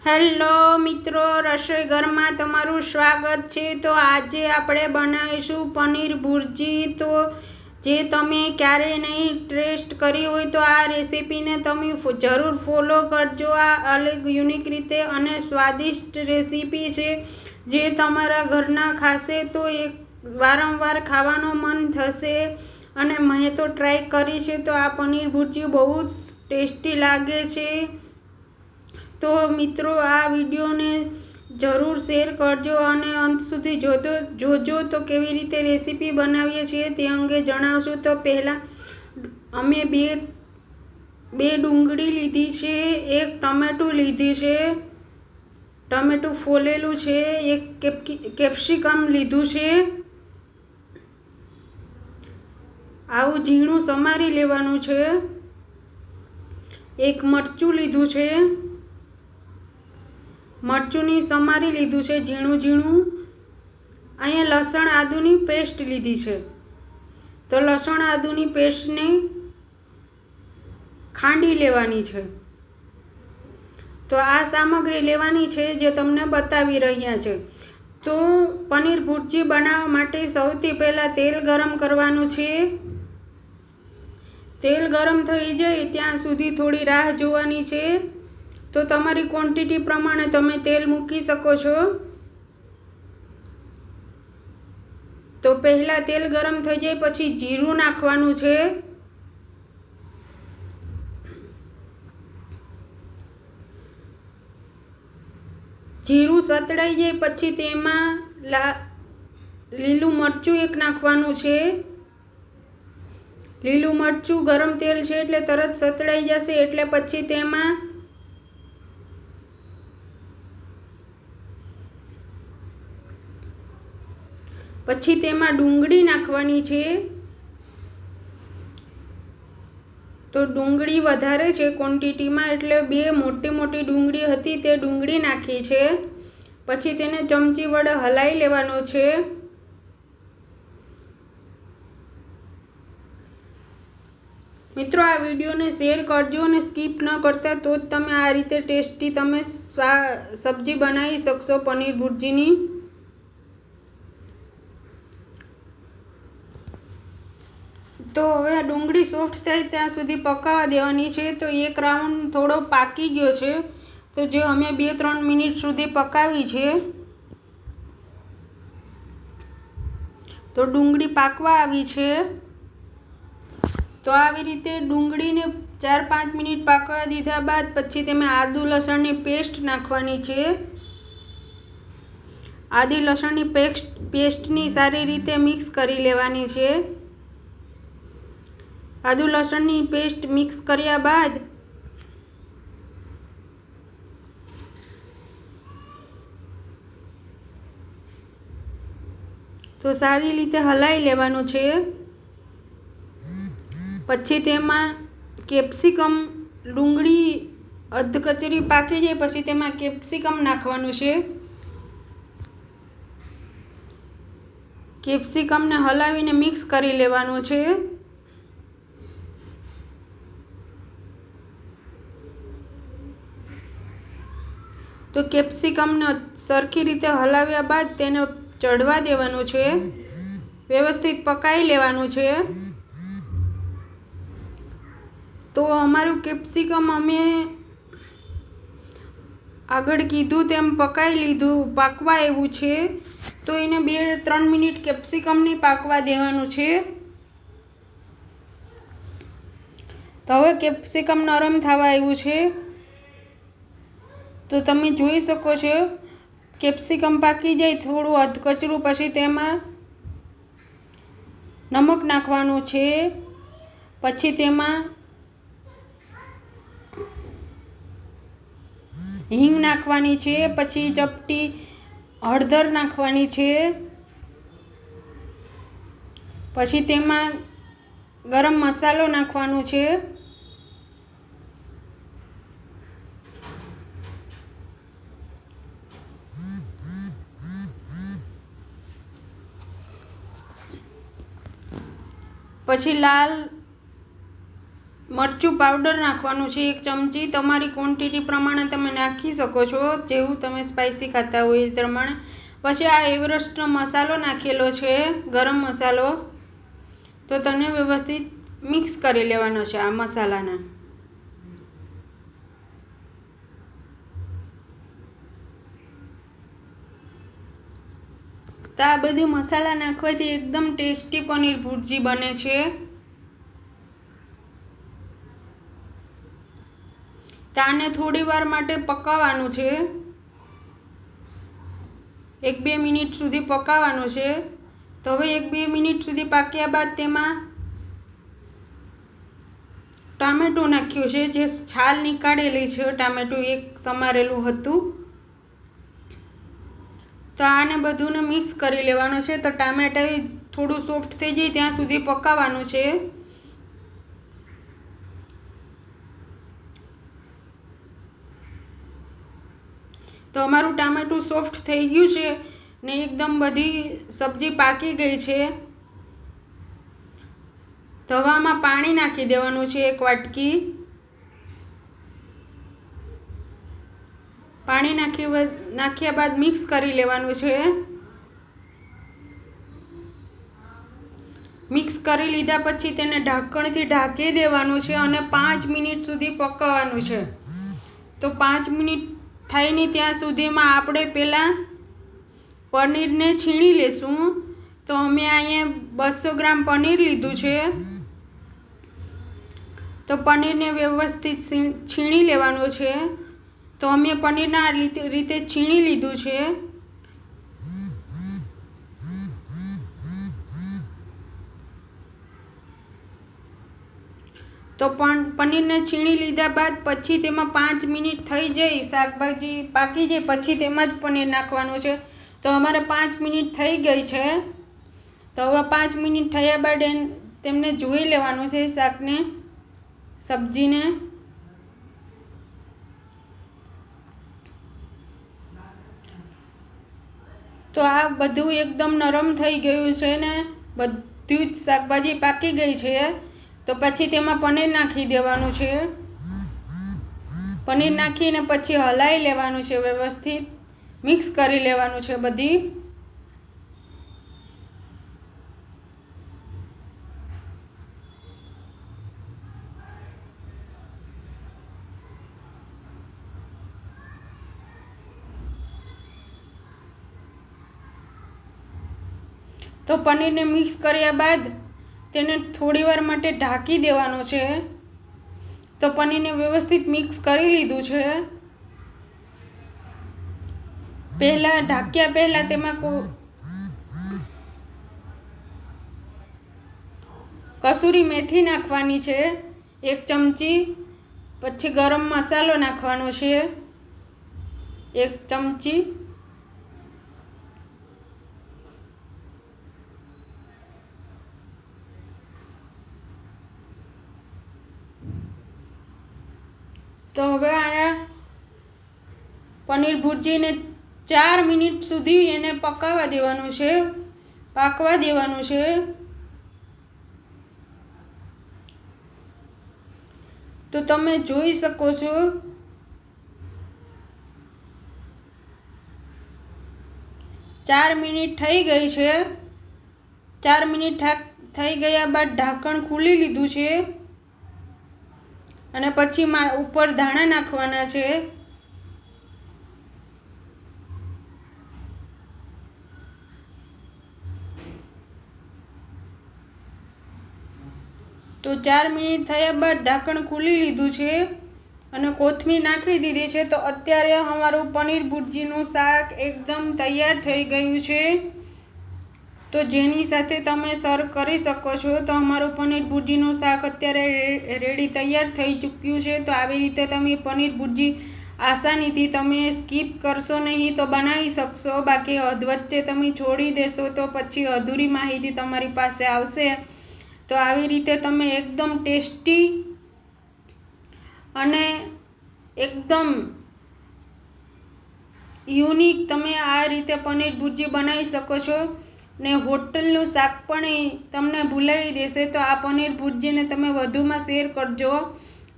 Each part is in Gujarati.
હેલો મિત્રો, રસોઈ ઘરમાં તમારું સ્વાગત છે। તો આજે આપણે બનાવીશું પનીર ભુરજી। તો જે તમે ક્યારેય નહીં ટેસ્ટ કરી હોય તો આ રેસીપીને તમે જરૂર ફોલો કરજો। આ અલગ યુનિક રીતે અને સ્વાદિષ્ટ રેસીપી છે જે તમારા ઘરના ખાશે તો એક વારંવાર ખાવાનું મન થશે। અને મેં તો ટ્રાય કરી છે તો આ પનીર ભુરજી બહુ જ ટેસ્ટી લાગે છે। તો મિત્રો, આ વિડીયોને જરૂર શેર કરજો અને અંત સુધી જોજો તો કેવી રીતે રેસીપી બનાવીએ છીએ તે અંગે જણાવશું। તો પહેલાં અમે બે ડુંગળી લીધી છે, એક ટમેટું લીધી છે, ટમેટું ફોલેલું છે, એક કેપ્સિકમ લીધું છે, આવું ઝીણું સમારી લેવાનું છે, એક મરચું લીધું છે, મરચુંની સમારી લીધું છે ઝીણું ઝીણું। અહીંયા લસણ આદુની પેસ્ટ લીધી છે, તો લસણ આદુની પેસ્ટને ખાંડી લેવાની છે। તો આ સામગ્રી લેવાની છે જે તમને બતાવી રહ્યા છે। તો પનીર ભુરજી બનાવવા માટે સૌથી પહેલાં તેલ ગરમ કરવાનું છે। તેલ ગરમ થઈ જાય ત્યાં સુધી થોડી રાહ જોવાની છે। તો તમારી ક્વોન્ટિટી પ્રમાણે તમે તેલ મૂકી શકો છો। તો પહેલાં તેલ ગરમ થઈ જાય પછી જીરું નાખવાનું છે, જીરું સતળાઈ જાય પછી તેમાં લીલું મરચું એક નાખવાનું છે। લીલું મરચું ગરમ તેલ છે એટલે તરત સતળાઈ જશે, એટલે પછી તેમાં ડુંગળી નાખવાની છે। તો ડુંગળી વધારે છે ક્વોન્ટિટીમાં એટલે બે મોટી ડુંગળી હતી તે ડુંગળી નાખી છે। પછી તેને ચમચી વડે હલાવી લેવાનો છે। મિત્રો, આ વિડીયોને શેર કરજો અને સ્કીપ ન કરતા, તો જ તમે આ રીતે ટેસ્ટી તમે સબ્જી બનાવી શકશો પનીર ભુરજીની। તો હવે ડુંગળી સોફ્ટ થાય ત્યાં સુધી પકાવવા દેવાની છે। તો એક રાઉન્ડ થોડો પાકી ગયો છે, તો જે અમે 2-3 મિનિટ સુધી પકાવી છે। તો ડુંગળી પાકવા આવી છે। તો આવી રીતે ડુંગળીને 4-5 મિનિટ પાકવા દીધા બાદ પછી તેમાં આદુ લસણની પેસ્ટ નાખવાની છે। આદુ લસણની પેસ્ટની સારી રીતે મિક્સ કરી લેવાની છે। આદુ લસણની પેસ્ટ મિક્સ કર્યા બાદ તો સારી રીતે હલાવી લેવાનું છે। પછી તેમાં કેપ્સિકમ, ડુંગળી અધ કચરી પાકી જાય પછી તેમાં કેપ્સિકમ નાખવાનું છે। કેપ્સિકમને હલાવીને મિક્સ કરી લેવાનું છે। તો કેપ્સિકમને સરખી રીતે હલાવ્યા બાદ તેને ચડવા દેવાનું છે, વ્યવસ્થિત પકાવી લેવાનું છે। તો અમારું કેપ્સિકમ અમે આગળ કીધું તેમ પકાવી લીધું, પાકવા આવ્યું છે। તો એને 2-3 મિનિટ કેપ્સિકમને પાકવા દેવાનું છે। તો હવે કેપ્સિકમ નરમ થવા આવ્યું છે। તો તમે જોઈ શકો છો કેપ્સિકમ પાકી જાય થોડું અધકચરું પછી તેમાં નમક નાખવાનું છે, પછી તેમાં હિંગ નાખવાની છે, પછી ચપટી હળદર નાખવાની છે, પછી તેમાં ગરમ મસાલો નાખવાનો છે, પછી લાલ મરચું પાવડર નાખવાનું છે 1 ચમચી. તમારી ક્વોન્ટિટી પ્રમાણે તમે નાખી શકો છો, જેવું તમે સ્પાઇસી ખાતા હોય એ પ્રમાણે. પછી આ એવરેસ્ટનો મસાલો નાખેલો છે, ગરમ મસાલો. તો તને વ્યવસ્થિત મિક્સ કરી લેવાનો છે આ મસાલાને. તો આ બધી મસાલા નાખવાથી એકદમ ટેસ્ટી પનીર ભુરજી બને છે. તો આને થોડી વાર માટે પકાવવાનું છે, 1-2 મિનિટ સુધી પકાવવાનું છે. તો હવે 1-2 મિનિટ સુધી પાક્યા બાદ તેમાં ટામેટું નાખ્યું છે, જે છાલ નીકાળેલી છે. ટામેટું એક સમારેલું હતું. તો આને બધુંને મિક્સ કરી લેવાનું છે. તો ટામેટા થોડું સોફ્ટ થઈ જાય ત્યાં સુધી પકાવવાનું છે. તો અમારું ટામેટું સોફ્ટ થઈ ગયું છે ને એકદમ બધી સબ્જી પાકી ગઈ છે. તો હવે આમાં પાણી નાખી દેવાનું છે 1 વાટકી. પાણી નાખ્યા બાદ મિક્સ કરી લેવાનું છે. મિક્સ કરી લીધા પછી તેને ઢાંકણથી ઢાંકી દેવાનું છે અને 5 મિનિટ સુધી પકાવવાનું છે. તો 5 મિનિટ થાય ને ત્યાં સુધીમાં આપણે પહેલાં પનીરને છીણી લેશું. તો અમે અહીંયા 200 ગ્રામ પનીર લીધું છે. તો પનીરને વ્યવસ્થિત છીણી લેવાનું છે. તો અમે પનીરના આ રીતે છીણી લીધું છે. તો પનીરને છીણી લીધા બાદ પછી તેમાં 5 મિનિટ થઈ જાય, શાકભાજી પાકી જાય પછી તેમાં જ પનીર નાખવાનું છે. તો અમારે 5 મિનિટ થઈ ગઈ છે. તો હવે 5 મિનિટ થયા બાદ તેમને જોઈ લેવાનું છે, શાકને, સબ્જીને. તો આ બધું એકદમ નરમ થઈ ગયું છે ને બધું જ શાકભાજી પાકી ગઈ છે. તો પછી તેમાં પનીર નાખી દેવાનું છે. પનીર નાખીને પછી હલાવી લેવાનું છે, વ્યવસ્થિત મિક્સ કરી લેવાનું છે બધી. તો પનીરને મિક્સ કર્યા બાદ તેને થોડી વાર માટે ઢાંકી દેવાનું છે. તો પનીરને વ્યવસ્થિત મિક્સ કરી લીધું છે. ઢાંક્યા પહેલાં તેમાં કસૂરી મેથી નાખવાની છે 1 ચમચી. પછી ગરમ મસાલો નાખવાનો છે 1 ચમચી. તો હવે આને પનીર ભુરજીને 4 મિનિટ સુધી એને પકાવવા દેવાનું છે, પાકવા દેવાનું છે. તો તમે જોઈ શકો છો ચાર મિનિટ થઈ ગઈ છે. 4 મિનિટ થઈ ગયા બાદ ઢાંકણ ખોલી લીધું છે અને પછી ઉપર ધાણા નાખવાના છે. તો 4 મિનિટ થયા બાદ ઢાંકણ ખોલી લીધું છે અને કોથમીર નાખી દીધી છે. તો અત્યારે અમારું પનીર ભુરજીનું શાક એકદમ તૈયાર થઈ ગયું છે. તો જેની સાથે તમે સર્વ કરી શકો છો. તો અમારું પનીર ભુરજીનું શાક અત્યારે રેડી તૈયાર થઈ ચૂક્યું છે. તો આવી રીતે તમે પનીર ભુરજી આસાનીથી તમે સ્કીપ કરશો નહીં તો બનાવી શકશો. બાકી વચ્ચે તમે છોડી દેશો તો પછી અધૂરી માહિતી તમારી પાસે આવશે. તો આવી રીતે તમે એકદમ ટેસ્ટી અને એકદમ યુનિક તમે આ રીતે પનીર ભુરજી બનાવી શકો છો. ને હોટલનું શાક પણ તમને ભૂલાવી દેશે. તો આ પનીર ભુરજીને તમે વધુમાં શેર કરજો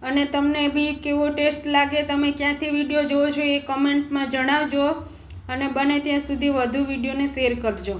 અને તમને બી કેવો ટેસ્ટ લાગે, તમે ક્યાંથી વિડીયો જોવો છો એ કમેન્ટમાં જણાવજો અને બને ત્યાં સુધી વધુ વિડીયોને શેર કરજો.